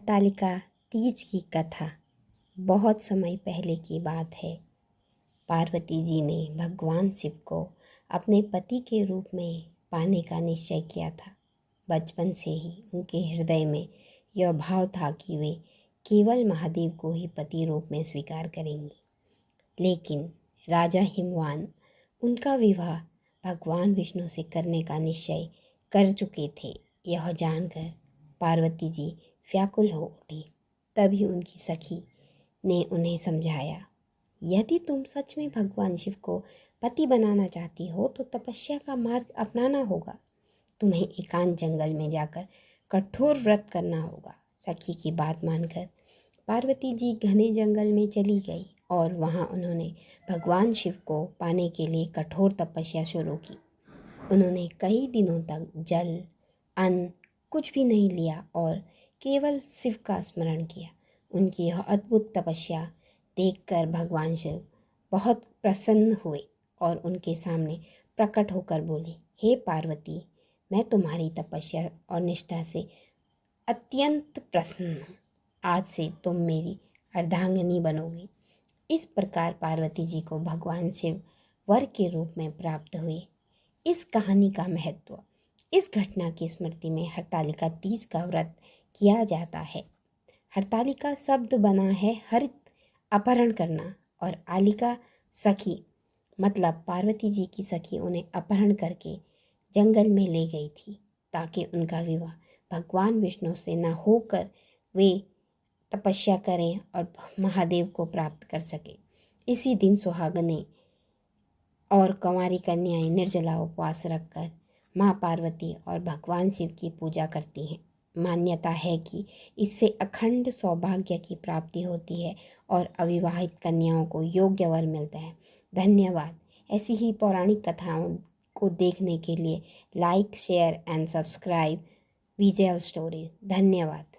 हरतालिका तीज की कथा बहुत समय पहले की बात है। पार्वती जी ने भगवान शिव को अपने पति के रूप में पाने का निश्चय किया था। बचपन से ही उनके हृदय में यह भाव था कि वे केवल महादेव को ही पति रूप में स्वीकार करेंगी। लेकिन राजा हिमवान उनका विवाह भगवान विष्णु से करने का निश्चय कर चुके थे। यह जानकर पार्वती जी व्याकुल हो उठी। तभी उनकी सखी ने उन्हें समझाया, यदि तुम सच में भगवान शिव को पति बनाना चाहती हो तो तपस्या का मार्ग अपनाना होगा। तुम्हें एकांत जंगल में जाकर कठोर व्रत करना होगा। सखी की बात मानकर पार्वती जी घने जंगल में चली गई और वहां उन्होंने भगवान शिव को पाने के लिए कठोर तपस्या शुरू की। उन्होंने कई दिनों तक जल अन्न कुछ भी नहीं लिया और केवल शिव का स्मरण किया। उनकी यह अद्भुत तपस्या देखकर भगवान शिव बहुत प्रसन्न हुए और उनके सामने प्रकट होकर बोले, हे पार्वती, मैं तुम्हारी तपस्या और निष्ठा से अत्यंत प्रसन्न हूँ। आज से तुम मेरी अर्धांगिनी बनोगी। इस प्रकार पार्वती जी को भगवान शिव वर के रूप में प्राप्त हुए। इस कहानी का महत्व, इस घटना की स्मृति में हरतालिका तीज का व्रत किया जाता है। हरतालिका शब्द बना है हरित अपहरण करना और आलिका सखी, मतलब पार्वती जी की सखी उन्हें अपहरण करके जंगल में ले गई थी ताकि उनका विवाह भगवान विष्णु से न होकर वे तपस्या करें और महादेव को प्राप्त कर सके। इसी दिन सुहागनें और कंवारी कन्याएं निर्जला उपवास रखकर माँ पार्वती और भगवान शिव की पूजा करती हैं। मान्यता है कि इससे अखंड सौभाग्य की प्राप्ति होती है और अविवाहित कन्याओं को योग्य वर मिलता है। धन्यवाद। ऐसी ही पौराणिक कथाओं को देखने के लिए like, share and subscribe visual story. धन्यवाद।